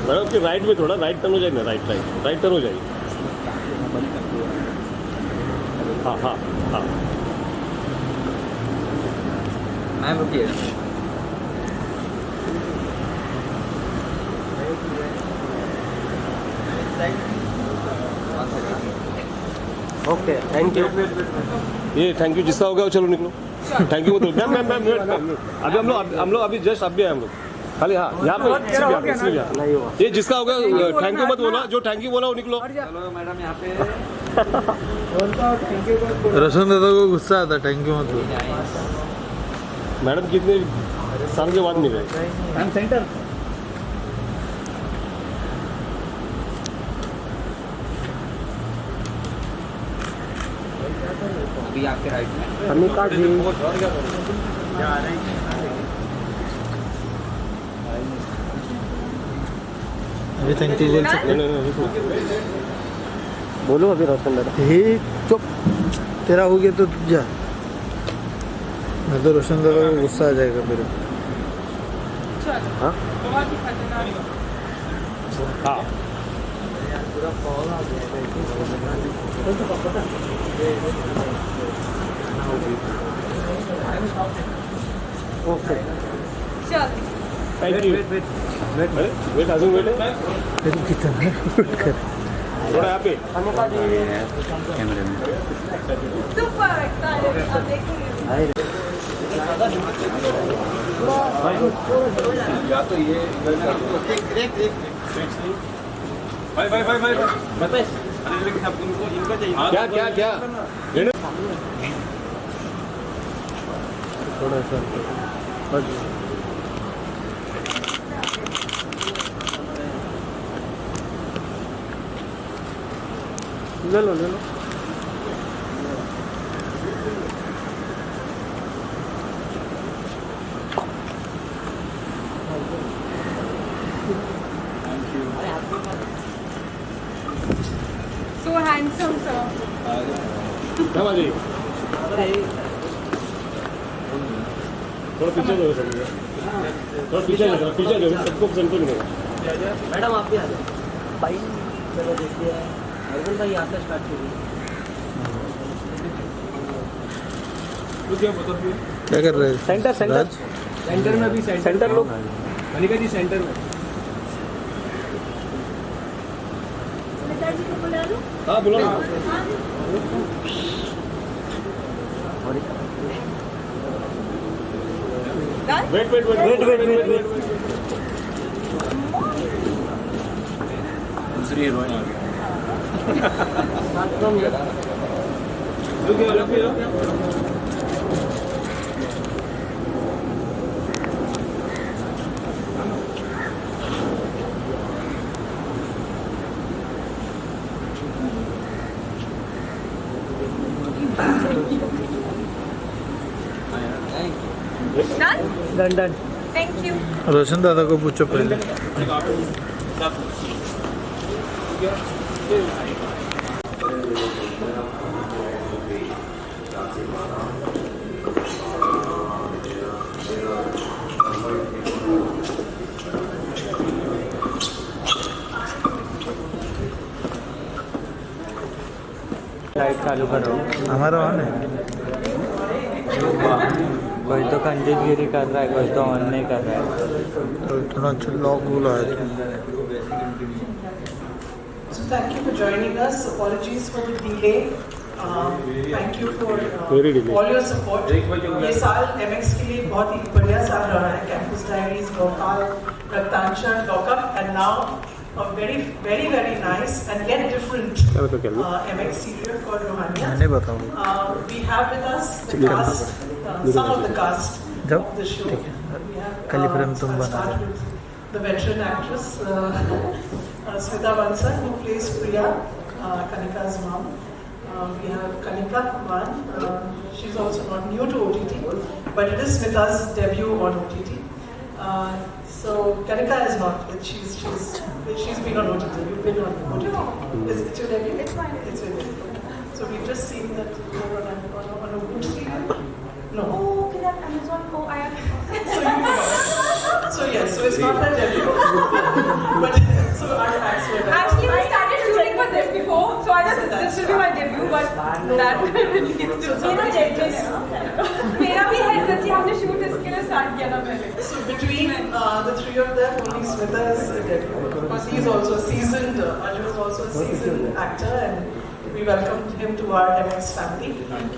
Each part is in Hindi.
मैडम आपके राइट में थोड़ा राइट टर्न हो जाएगी ना, राइट टर्न हो जाएगी। हाँ हाँ हाँ मैम रुकिए। Okay thank you. ये थैंक यू जिसका होगा चलो निकलो। थैंक यू मत बोलो। मैम अभी हम लोग अभी जस्ट अभी आए हम लोग खाली। हाँ यहाँ पे इसलिए नहीं हुआ। ये जिसका होगा थैंक यू मत बोला, जो थैंक यू बोला वो निकलो। चलो मैडम यहाँ पे रोशन दादा को गुस्सा आता थैंक यू मत बोल। मैडम कितने साल के बाद मिले? Ma'am centre. अभी आपके राइट में अनिका जी अभी थैंक यू बोल सकते नहीं बोलो अभी रोशन दादा। हे चुप, तेरा हो गया तो तू जा, मैं तो रोशन दादा को गुस्सा आ जाएगा मेरे। हाँ हाँ ओके थैंक यू। वेट अजून वेट है फिर कितना वेट कर। थोड़ा यहाँ पे। अनिका जी कैमरे में। Super excited. I'm making you. या तो ये भाई बताइए। अरे लेकिन सब इनका चाहिए। क्या थोड़ा सा ले लो So handsome, sir. क्या बात है? थोड़ा पीछे दो थोड़ा पीछे दो सबको सेंटर में। मैडम आप भी आ जाओ भाई। चलो देखिए अर्जुन भाई यहाँ से स्टार्ट कीजिए। क्या कर रहे हैं? सेंटर में भी सेंटर लोग। अनिका जी सेंटर में। सुमिता जी को बुला लो. हाँ बोलो ना। Done? वेट दूसरी हीरोइन आ गई। Done? Done Thank you. रोशन दादा को पूछो पहले। लाइट चालू करो। हमारा ऑन है। कोई तो कंजूसगिरी कर रहा है, कोई तो ऑन नहीं कर रहा है। तो इतना अच्छा लॉक बोला है। So thank you for joining us. Apologies for the delay. Thank you for Very delay. all your support. ये साल MX के लिए बहुत ही बढ़िया साल रहा है. Campus Diaries, Gokal, Raktanshan, Lockup, and now a very nice and yet different MX serial called Rohania. मैंने बताऊँ We have with us the cast, some of the cast जब of the show. ठीक है। We have, कल ही फिर हम तुम I'll बना start with the veteran actress Smita Bansal, who plays Priya, Kanika's mom. We have Kanika Wan. She's also not new to OTT, but it is Smita's debut on OTT. So Kanika is not. She's been on OTT. You've been on OTT. It's your debut. It's fine. It's your debut. So we've just seen that you're on a good series. No. Oh, okay, that Amazon. Oh, I have. So yes, so it's not her debut. But so our acts were there. Actually, we started shooting for this before, so I thought this will be my debut, but that leads to something. मेरा भी है सच्ची हमने शूट इसके लिए स्टार्ट किया था पहले. So between the three of them, only Smita is a debut because he's also a seasoned. Arjun is also a seasoned actor, and we welcomed him to our MX family.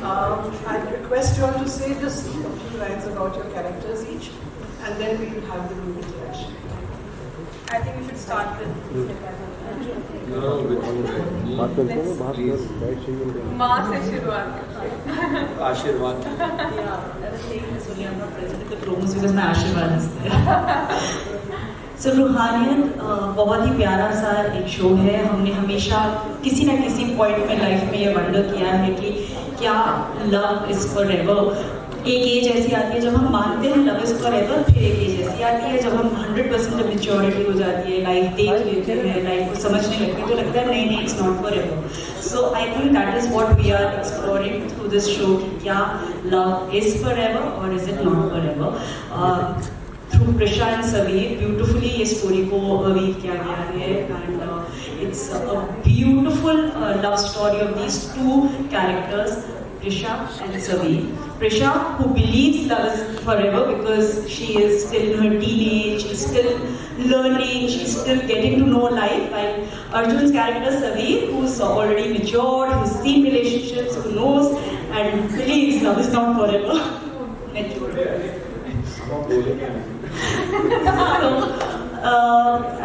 I request you all to say just a few lines about your characters each, and then we will have the group interaction. I think we should start with बात करते हैं बाहर माँ से शुरुआत. आशीर्वाद. Yeah, I was saying this only. I'm not present at the promos because my Ashirwad is there. So रूहानियत बहुत ही प्यारा सा एक शो है. हमने हमेशा किसी ना किसी पॉइंट में लाइफ में ये वंडर किया है कि क्या लव इज फॉरएवर. एक एज ऐसी आती है जब हम मानते हैं लव इज फॉरएवर, फिर एक एज ऐसी आती है जब हम 100% मेच्योरिटी हो जाती है, लाइफ देख लेते हैं, लाइफ को समझने लगते हैं, तो लगता है नहीं नहीं it's not forever. So I think that is what we are exploring through this show कि क्या लव इज फॉरएवर और is it not forever. Through Prisha and Sameer beautifully ये स्टोरी को वीव किया गया है and it's a beautiful love story of these two characters, Prisha and Saveer. Prisha, who believes love is forever because she is still in her teenage, she's still learning, she's still getting to know life, while Arjun's character Saveer, who's already matured, who's seen relationships, who knows and believes love is not forever.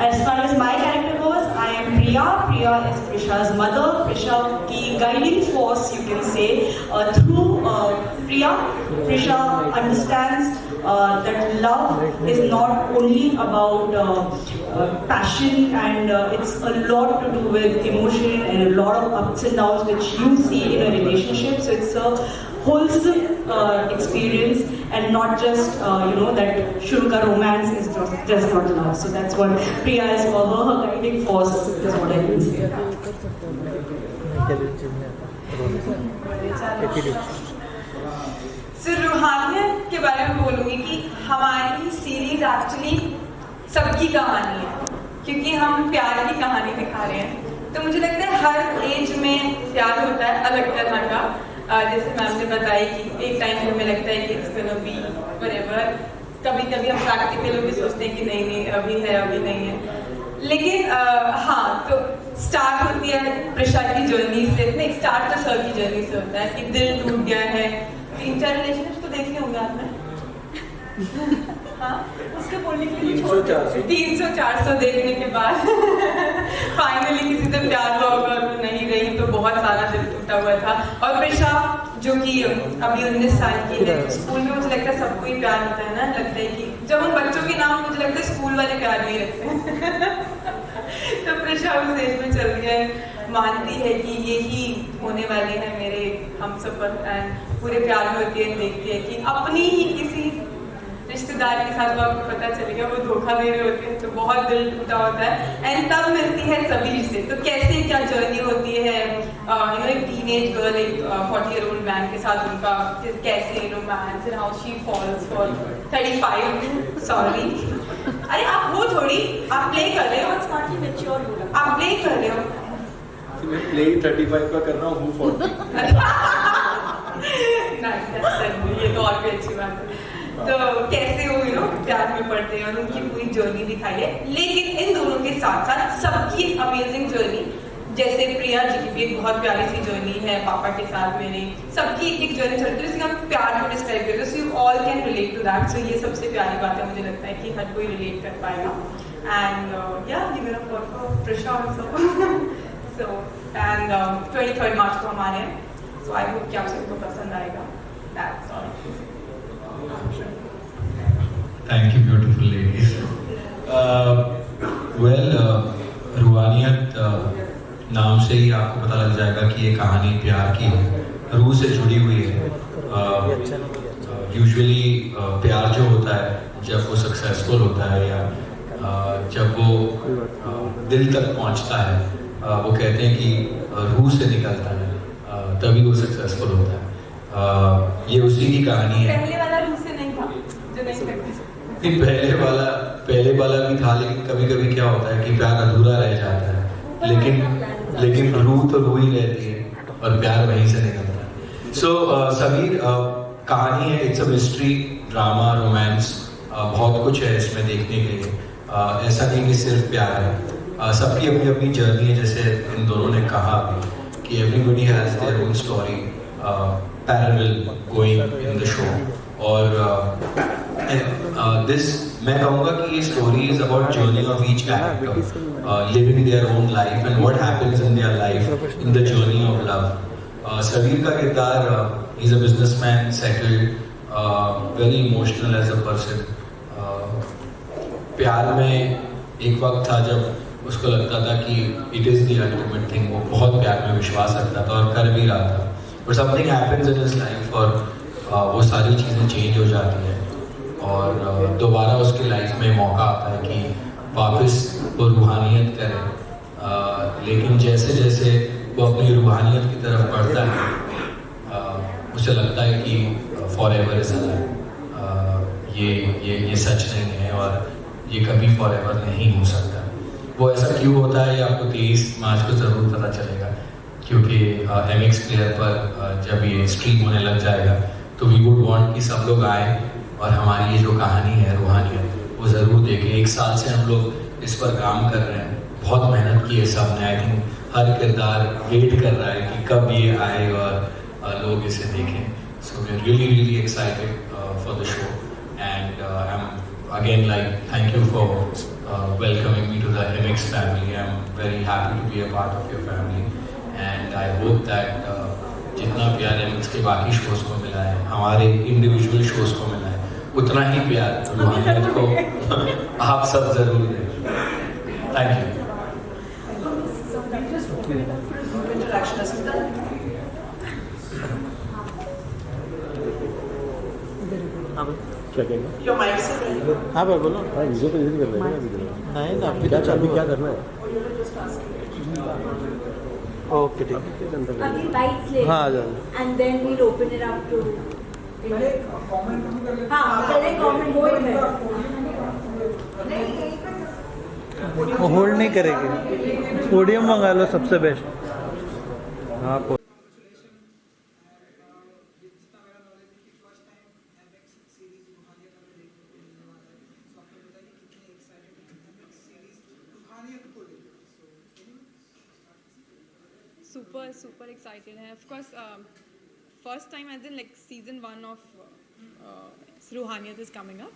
As far as my character goes, I am Priya. Priya is Prisha's mother. Prisha की guiding force, you can say. Through Priya, Prisha understands that love is not only about passion and it's a lot to do with emotion and a lot of ups and downs which you see in a relationship. So it's a wholesome experience and not just that shulka romance is just not love. So that's what Priya is for her. Her guiding force is what I can say. सिर्फ रूहानियत के बारे में बोलूँगी कि हमारी सीरीज एक्चुअली सबकी कहानी है क्योंकि हम प्यार की कहानी दिखा रहे हैं. तो मुझे लगता है हर एज में प्यार होता है अलग तरह का. जैसे मैम ने बताया कि एक टाइम हमें लगता है कि इट्स गोना बी फॉरएवर. कभी कभी हम प्रैक्टिकल भी सोचते हैं कि नहीं नहीं अभी है अभी नहीं है. लेकिन हाँ तो स्टार्ट होती है प्रिशा की जर्नी से. नहीं स्टार्ट तो सर की जर्नी से होता है कि दिल टूट गया है. 3-4 रिलेशनशिप तो देखे होंगे आपने. हाँ उसके बोलने के लिए 300-400 देखने के बाद फाइनली किसी से प्यार हुआ होगा और नहीं रही तो बहुत सारा दिल टूटा हुआ था. और प्रिशा जो कि अभी 19 साल की है, स्कूल में मुझे लगता है सबको ही प्यार होता है ना. लगता है कि जब हम बच्चों के नाम मुझे लगता है स्कूल वाले प्यार नहीं रखते हैं. तो प्रिशा उस एज में चल रही है, मानती है कि यही होने वाले हैं मेरे हम सफर एंड पूरे प्यार में होती है. देखती है कि अपनी ही किसी रिश्तेदार के साथ आपको पता चलेगा वो धोखा दे रहे होते हैं तो बहुत दिल टूटा होता है. एंड तब मिलती है समीर से. तो कैसे क्या जर्नी होती है एक टीनेज गर्ल एक 40-year-old मैन के साथ उनका कैसे romance and how she falls for 35. Sorry अरे आप वो थोड़ी आप प्ले कर रहे हो. आप प्ले कर रहे हो. मैं प्ले 35 का कर रहा हूँ 40. ये तो और भी अच्छी बात है. तो कैसे वो प्यार में पड़ते हैं और उनकी पूरी जर्नी दिखाई है. लेकिन इन दोनों के साथ साथ सबकी अमेजिंग जर्नी. जैसे प्रिया जी की भी एक बहुत प्यारी सी जर्नी है पापा के साथ मेरे. सबकी एक एक जर्नी चलती है जिससे हम प्यार को डिस्क्राइब करते हैं. So you all can relate to that. So ये सबसे प्यारी बात है मुझे लगता है कि हर कोई रिलेट कर पाएगा. एंड या give it up for Prisha also. So and 23 मार्च को हमारे हैं. सो आई होप कि आप सबको पसंद आएगा. That's all. Thank you, beautiful ladies. रूहानियत नाम से ही आपको पता लग जाएगा कि ये कहानी प्यार की है, रूह से जुड़ी हुई है. यूजुअली प्यार जो होता है जब वो सक्सेसफुल होता है या जब वो दिल तक पहुंचता है, वो कहते हैं कि रूह से निकलता है, तभी वो सक्सेसफुल होता है. ये उसी की कहानी है। पहले वाला रूह से नहीं था जो नहीं करती। नहीं, पहले वाला भी था, लेकिन कभी कभी क्या होता है कि प्यार अधूरा रह जाता है, लेकिन रूह तो रूह ही रहती है और प्यार वहीं से निकलता है। सो समीर, कहानी है, it's a mystery, drama, romance, बहुत कुछ है इसमें देखने के लिए। ऐसा नहीं कि सिर्फ प्यार है, सबकी अपनी अपनी जर्नी है, जैसे इन दोनों ने कहा अभी कि everybody has their own story parallel going in the show. और दिस मैं कहूँगा कि ये story is about journey of each character living their own life and what happens in their life in the journey of love. Sameer का किरदार, he is a businessman, settled, very emotional as a person. प्यार में एक वक्त था जब उसको लगता था कि it is the ultimate thing, वो बहुत प्यार में विश्वास रखता था और कर भी रहा था, but something happens in his life और वो सारी चीज़ें चेंज हो जाती हैं और दोबारा उसकी लाइफ में मौका आता है कि वापस वो रूहानियत करे। लेकिन जैसे जैसे वो अपनी रूहानियत की तरफ बढ़ता है, उसे लगता है कि फॉर एवर इज अलाइव, ये सच नहीं है और ये कभी फॉर एवर नहीं हो सकता। वो ऐसा क्यों होता है ये आपको 23 मार्च को ज़रूर पता चलेगा, क्योंकि MX प्लेयर पर जब ये स्ट्रीम होने लग जाएगा तो वी वुड वांट कि सब लोग आए और हमारी ये जो कहानी है रूहानियत वो ज़रूर देखें। 1 साल से हम लोग इस पर काम कर रहे हैं, बहुत मेहनत की है सब ने। आई थिंक हर किरदार वेट कर रहा है कि कब ये आए और लोग इसे देखें। So we are really excited for the show and I am again thank you for welcoming me to the MX family. I'm very happy to be a part of your family and I hope that जितना प्यार MX के बाकी शोज को मिला है, हमारे इंडिविजुअल शोज को मिला है, उतना ही प्यार रूहानियत को आप सब जरूर दें। Thank you. क्या कहेंगे? Your mic से रहेगा। हाँ भाई बोलो। हाँ, वीडियो तो यही कर रहे हैं ना। नहीं ना, अभी क्या तो चालू क्या करना है? ओके ठीक है। अभी लाइट्स ले हाँ आ जाओ। And then we'll open it up to हाँ पहले कमेंट वो वो होल्ड नहीं करेंगे, पोडियम मंगा लो सबसे बेस्ट। हाँ super excited है. Of course, first time as in like season 1 of रूहानियत is coming up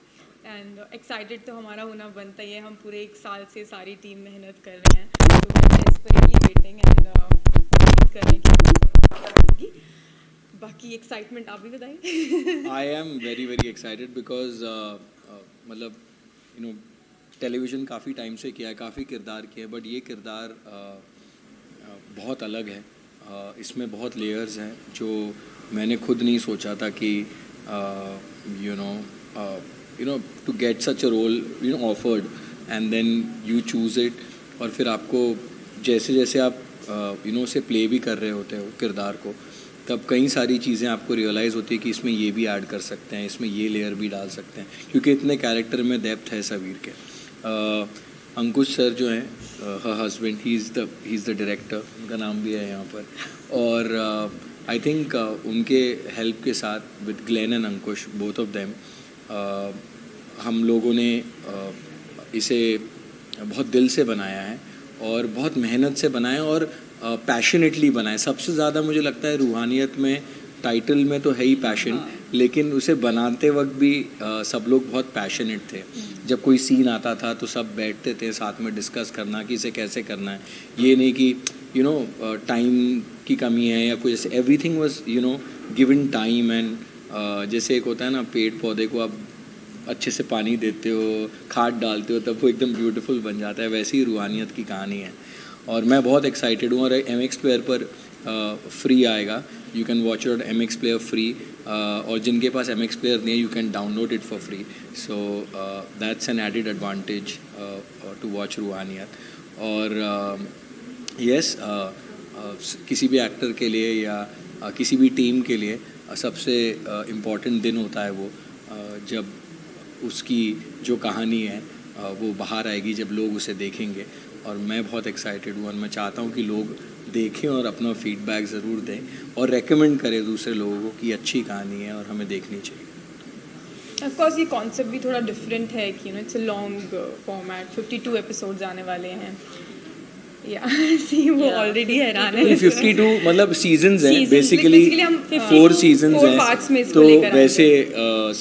and excited तो हमारा होना बनता ही है. हम पूरे 1 साल से सारी टीम मेहनत कर रहे हैं, तो मैं desperately waiting and उम्मीद कर रहे हैं कि बाकी एक्साइटमेंट आप भी बताइए. I am very excited because मतलब you know टेलीविज़न काफ़ी टाइम से किया है, काफ़ी किरदार किए हैं, बट ये किरदार बहुत अलग है. इसमें बहुत लेयर्स हैं जो मैंने खुद नहीं सोचा था कि you know to get such a role you know offered and then you choose it, और फिर आपको जैसे जैसे आप यू नो उसे प्ले भी कर रहे होते हो किरदार को, तब कई सारी चीज़ें आपको रियलाइज़ होती है कि इसमें ये भी ऐड कर सकते हैं, इसमें ये लेयर भी डाल सकते हैं, क्योंकि इतने कैरेक्टर में डेप्थ है समीर के. अंकुश सर जो हैं, her husband, he is the director, उनका नाम भी है यहाँ पर, और आई थिंक उनके हेल्प के साथ with Glenn and Ankush, both of them, हम लोगों ने इसे बहुत दिल से बनाया है और बहुत मेहनत से बनाया और पैशनेटली बनाया. सबसे ज़्यादा मुझे लगता है रूहानियत में टाइटल में तो है ही पैशन, लेकिन उसे बनाते वक्त भी सब लोग बहुत पैशनेट थे. जब कोई सीन आता था तो सब बैठते थे साथ में डिस्कस करना कि इसे कैसे करना है. ये नहीं कि यू नो टाइम की कमी है या कोई, जैसे everything was you know given time. And जैसे एक होता है ना, पेड़ पौधे को आप अच्छे से पानी देते हो, खाद डालते हो, तब वो एकदम ब्यूटीफुल बन जाता है. वैसी ही रूहानियत की कहानी है और मैं बहुत एक्साइटेड हूँ. और MX प्लेयर पर फ्री आएगा, you can watch it MX player free, और जिनके पास MX प्लेयर नहीं है you can download it for free. So that's an added advantage to watch Roohaniyat. और यस किसी भी एक्टर के लिए या किसी भी टीम के लिए सबसे इम्पॉर्टेंट दिन होता है वो जब उसकी जो कहानी है वो बाहर आएगी, जब लोग उसे देखेंगे। और मैं बहुत एक्साइटेड हूँ और मैं चाहता हूँ कि लोग देखें और अपना फीडबैक ज़रूर दें और रेकमेंड करें दूसरे लोगों को कि अच्छी कहानी है और हमें देखनी चाहिए। ऑफ कोर्स ये कॉन्सेप्ट भी थोड़ा डिफरेंट है कि it's a long format, 52 episodes आने वाले हैं। या सी वो ऑलरेडी हैरान है। 52 मतलब सीजन्स हैं बेसिकली, basically हम 4 सीजन्स four parts में हैं, इसको तो लेकर आएंगे। वैसे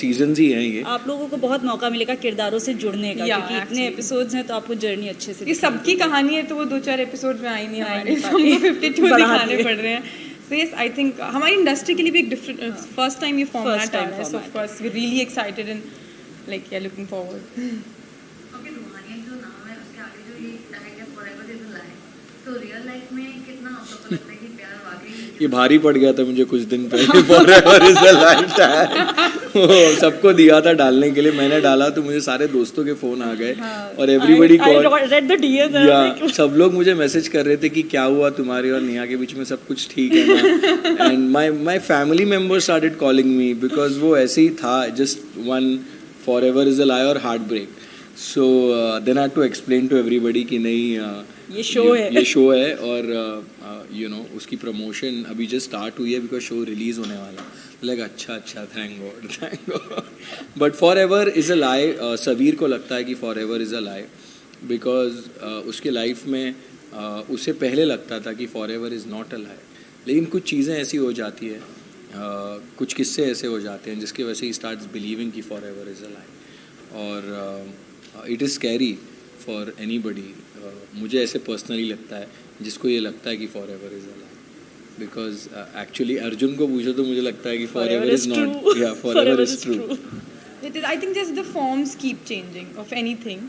सीजन्स ही हैं ये। आप लोगों को बहुत मौका मिलेगा किरदारों से जुड़ने का, Yeah, क्योंकि इतने actually. एपिसोड्स हैं तो आपको जर्नी अच्छे से ये सबकी कहानी है तो वो 2-4 एपिसोड में आई नहीं आ हमारे, नहीं तो हमको पाती। 52 बढ़ा दिखाने दिए। पड़ रहे हैं। So yes, I think हमारी इंडस्ट्री के लिए भी एक डिफरेंट फर्स्ट टाइम ये फॉर्मेट आ time रहा है, so of format. Course we really excited and like we are looking forward. Okay, Roohaniyat जो नाम है उसके आगे जो ये टैग है फॉरएवर इज अ लाइफ, तो रियल लाइफ में कितना आप लोगों को लगता है कि प्यार वाकई ये भारी पड़ गया था मुझे कुछ दिन पहले, फॉरएवर इज अ लाइफ सबको दिया था डालने के लिए, मैंने डाला तो मुझे सारे दोस्तों के फोन आ गए और everybody call, read the DS या सब लोग मुझे मैसेज कर रहे थे कि क्या हुआ तुम्हारी और नेहा के बीच में, सब कुछ ठीक है ना। And my family members started calling me because वो ऐसे ही था, just one forever is a lie और heartbreak. So then I had to explain to everybody कि नहीं ये शो है, ये शो है और यू नो उसकी प्रमोशन अभी जस्ट स्टार्ट हुई है बिकॉज शो रिलीज होने वाला। लगा अच्छा thank God but forever is a lie, Sabir को लगता है कि forever is a lie because उसके लाइफ में उसे पहले लगता था कि फॉरएवर इज़ नॉट अ लाई, लेकिन कुछ चीज़ें ऐसी हो जाती है, कुछ किस्से ऐसे हो जाते हैं जिसकी वजह से ही स्टार्ट्स बिलीविंग कि फॉरएवर इज़ अ लाई। और it is scary for anybody, मुझे ऐसे पर्सनली लगता है जिसको ये लगता है कि forever is a lie, because actually Arjun को पूछो तो मुझे लगता है कि फॉरएवर इज़ नॉट, या forever is true. It is, I think just the forms keep changing of anything,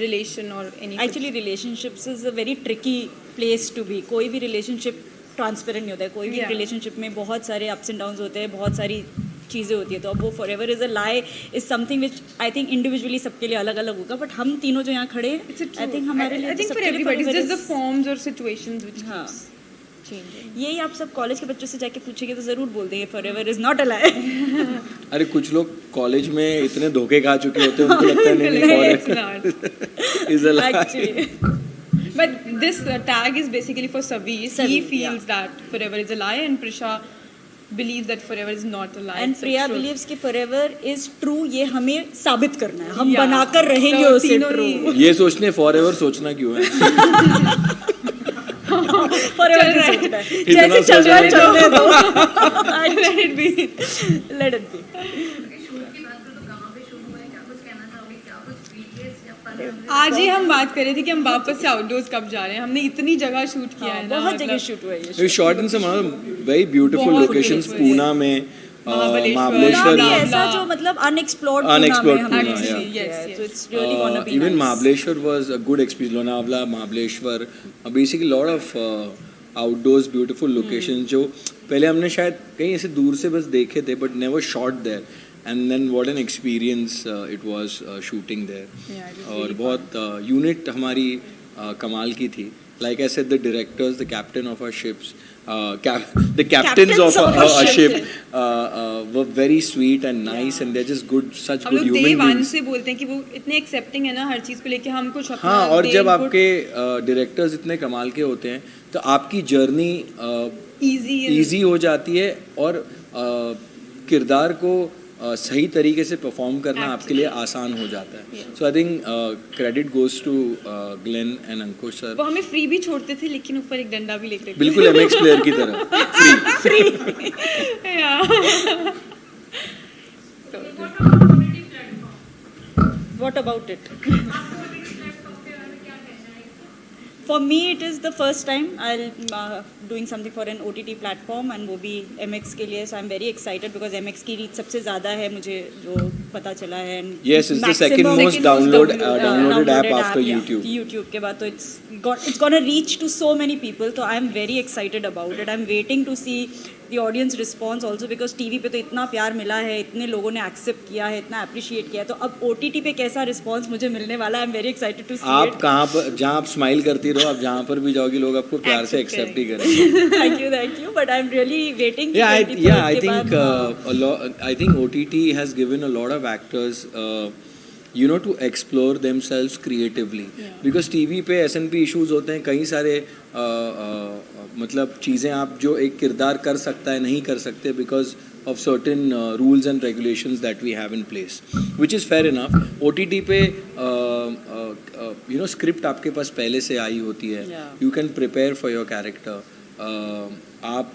relation or anything. Actually relationships is a very tricky place to be. कोई भी रिलेशनशिप ट्रांसपेरेंट नहीं होता है, कोई भी Yeah. रिलेशनशिप में बहुत सारे अप्स एंड डाउन्स होते हैं, बहुत सारी चीज़ें होती है। तो अब वो forever is a lie is something which I think individually सबके लिए अलग अलग होगा, बट हम तीनों जो यहाँ खड़े हैं It's a आई थिंक हमारे लिए I think for everybody, it's just the forms or situations which हाँ. keeps changing. यही आप सब कॉलेज के बच्चों से जाके पूछेंगे तो ज़रूर बोल देंगे फॉरएवर इज नॉट अ लाई। अरे कुछ लोग कॉलेज में इतने धोखे खा चुके होते हैं, उनको लगता है नहीं It's not. Forever is a lie. Actually But this tag is basically for Saveer. He Saveer, feels that forever is a lie, and Prisha believes that forever is not a lie. And It's Priya true. Believes कि फॉरएवर इज ट्रू, ये हमें साबित करना है, हम Yeah. बनाकर रहेंगे So उसे तीनों ट्रू। ही- ये सोचने फॉरएवर सोचना क्यों है? फॉरएवर चल रहा है। सोचना है, इतना जैसे चल रहा है सोचना चलने दो। Let it be. Let it be. Shoot की बात करो तो कहाँ पे शूट हुआ है, क्या कुछ कहना चाहोगे, क्या कुछ वीकेंड्स या फन? आज ही हम बात कर रहे थे कि हम वापस से आउटडोर्स कब जा रहे हैं। हमने इतनी जगह शूट किया है ना, बहुत जगह मतलब शूट हुआ है ये। शॉर्ट इन सम वेरी ब्यूटीफुल बहुत लोकेशंस, beautiful, पूना में महाबलेश्वर, महाबलेश्वर भी Blah, ऐसा blah. जो मतलब अनएक्सप्लोर्ड Unexplored हमने Pune, shoot yeah. किया है। Yes, So yes. it's really gonna be even nice. Mahabaleshwar was a good experience. Lonavala, Mahabaleshwar, basically lot of outdoors beautiful locations जो पहले हमने शायद कहीं ऐसे दूर से बस देखे थे but never shot there, and then what an experience it was shooting there. Yeah, it was और really बहुत यूनिट हमारी कमाल की थी. Like I said, the directors, the captain of our ships, the captains of our ship were very sweet and nice, and they're just good, such हम good लोग human day one beings. से बोलते हैं कि वो इतने एक्सेप्टिंग है ना हर चीज़ को लेके, हम कुछ अपना हाँ, और दे जब input आपके डायरेक्टर्स इतने कमाल के होते हैं तो आपकी जर्नी easy हो जाती है और किरदार को सही तरीके से परफॉर्म करना आपके लिए आसान हो जाता है. So I think credit goes to Glen and Ankush sir. वो हमें फ्री भी छोड़ते थे लेकिन ऊपर एक डंडा भी लेके बिल्कुल एमएक्स प्लेयर की तरह free. What about it? For me, it is the first time I'll doing something for an OTT platform, and वो भी MX के लिए. So I'm very excited because MX की reach सबसे ज़्यादा है मुझे जो पता चला है. And Yes, it's the second maximum- most downloaded app after YouTube. YouTube के बाद तो it's gonna reach to so many people. So I'm very excited about it. I'm waiting to see the audience response also, because TV पे तो इतना प्यार मिला है, इतने लोगों ने एक्सेप्ट किया है, इतना अप्रिशिएट किया है, तो अब OTT पे कैसा रिस्पॉन्स मुझे मिलने वाला है, I am very excited to see आप इट। कहाँ पर, जहाँ आप स्माइल करती रहो, आप जहाँ पर भी जाओगे लोग आपको प्यार से एक्सेप्ट ही करेंगे। Thank you, but I am really waiting. I think OTT has given a lot of actors to explore themselves creatively, because TV पे SNP issues होते हैं, कई सारे मतलब चीज़ें आप जो एक किरदार कर सकता है नहीं कर सकते because of certain rules and regulations that we have in place, which is fair enough. OTT पे script आपके पास पहले से आई होती है, you can prepare for your character. आप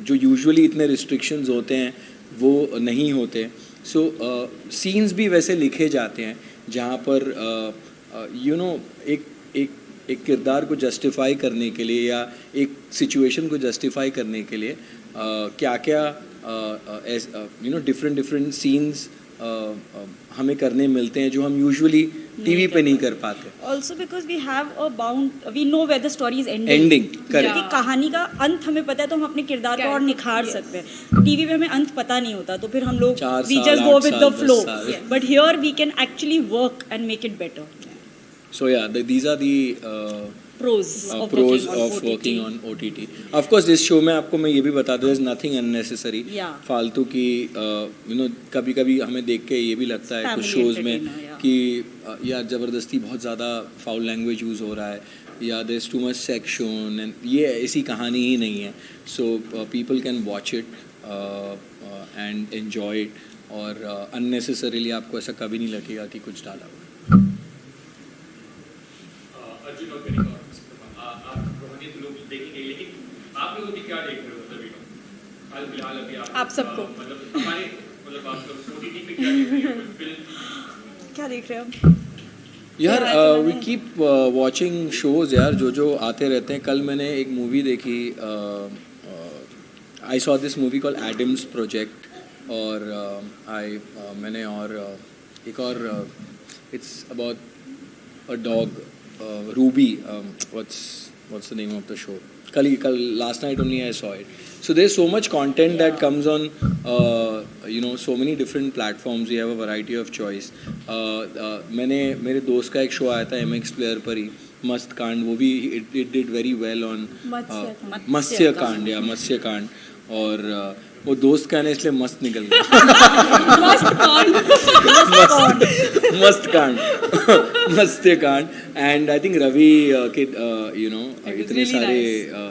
जो यूजुअली इतने रिस्ट्रिक्शंस होते हैं वो नहीं होते, सो सीन्स भी वैसे लिखे जाते हैं जहाँ पर एक किरदार को जस्टिफाई करने के लिए या एक सिचुएशन को जस्टिफाई करने के लिए क्या क्या डिफरेंट सीन्स हमें करने मिलते हैं जो हम यूजुअली टीवी पे नहीं कर पाते। Also because we have a bound, we know where the story is ending correct, कहानी का अंत हमें पता है तो हम अपने किरदार को और निखार सकते हैं। टीवी में हमें अंत पता नहीं होता तो फिर हम लोग we just go with the flow, but here we can actually work and make it better. So yeah, these are the pros of working on OTT. Of course, this show में आपको मैं ये भी बता दूँ, there's nothing unnecessary. फालतू की कभी-कभी हमें देख के ये भी लगता है कुछ शोज में कि यार ज़बरदस्ती बहुत ज़्यादा फाउल लैंग्वेज यूज़ हो रहा है या there's too much sex shown, and ये ऐसी कहानी ही नहीं है. So people can watch it and enjoy it, और unnecessarily आपको ऐसा कभी नहीं लगेगा कि कुछ डाला हुआ। अर्जुन और कनिका, आप रोहानी तो लोग देखेंगे, लेकिन आप लोग क्या देख रहे हो सभी लोग? हाल फिलहाल अभी आप सबको मतलब हमारे मतलब आप लोग OTT पे क्या देख रहे हो? फिल्म क्या देख रहे हो यार? वी कीप वॉचिंग शोज यार, जो आते रहते हैं। कल मैंने एक मूवी देखी, I saw this movie call Adam's project, और मैंने और एक और it's about a dog, Ruby, what's the name of the show? Kal last night only I saw it. So there's so much content that comes on so many different platforms. We have a variety of choice. मेरे दोस्त का एक शो आया था MX प्लेयर पर ही, मस्त कांड, वो भी it did very well on मत्स्य कांड, और वो दोस्त का है ना, इसलिए मस्त निकल गया। मत्स्य कांड, एंड आई थिंक रवि के इतने सारे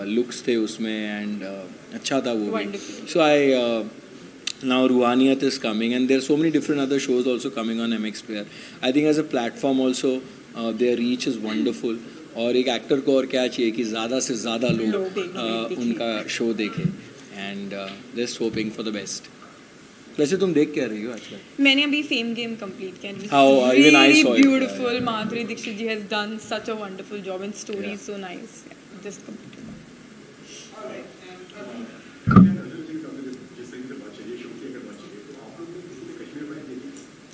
लुक्स थे उसमें, एंड अच्छा था वो भी। सो आई now Ruhaniyat is coming, and there are so many different other shows also coming on MX Player. I think as a platform also their reach is wonderful, और एक एक्टर को और क्या चाहिए कि ज़्यादा से ज़्यादा लोग उनका शो देखें, and just hoping for the best. वैसे तुम देख क्या रही हो आजकल? मैंने अभी फेम गेम कंप्लीट किया, even I saw it. Beautiful. Madhuri Dixit ji has done such a wonderful job, and story is so nice. Just completed.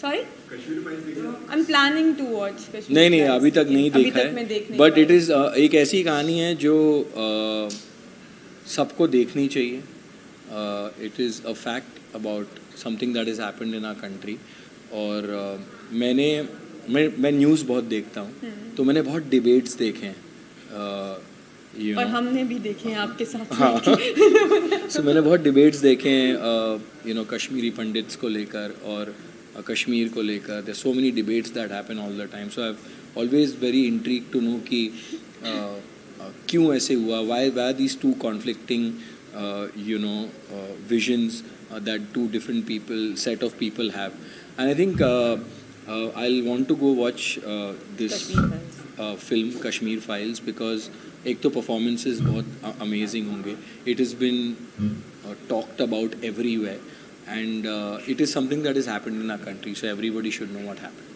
Sorry? I'm planning to watch Kashmir. नहीं अभी तक नहीं देखा है, बट इट इज़ एक ऐसी कहानी है जो सबको देखनी चाहिए. It is a fact about something that is happened in our country. और मैं न्यूज़ बहुत देखता हूँ, तो मैंने बहुत डिबेट्स देखे हैं, और हमने भी देखे हैं आपके साथ. हाँ. So मैंने बहुत डिबेट्स देखे हैं कश्मीरी पंडित्स को लेकर और कश्मीर को लेकर. There so many debates that happen all the time. So I have always very intrigued to know कि क्यों ऐसे हुआ, why these two conflicting visions that two different set of people have. And I think I'll want to go watch this film Kashmir Files, because एक तो performances बहुत amazing होंगे. It has been talked about everywhere, and it is something that has happened in our country, so everybody should know what happened.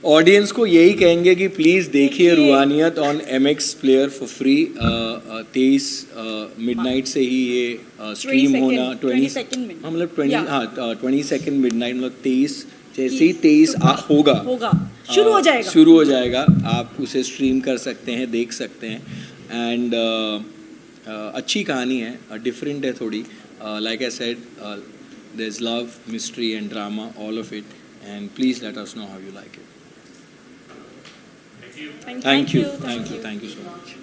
Audience को यही कहेंगे कि प्लीज़ देखिए Roohaniyat on MX player for free. 23 midnight से ही ये स्ट्रीम होना, 22nd मिडनाइट, मतलब 23 जैसे ही 23 होगा शुरू हो जाएगा। शुरू हो जाएगा, आप उसे स्ट्रीम कर सकते हैं, देख सकते हैं। एंड अच्छी कहानी है, डिफरेंट है थोड़ी। Like I said, there is love, mystery and drama, all of it, and please let us know how you like it. Thank you so much.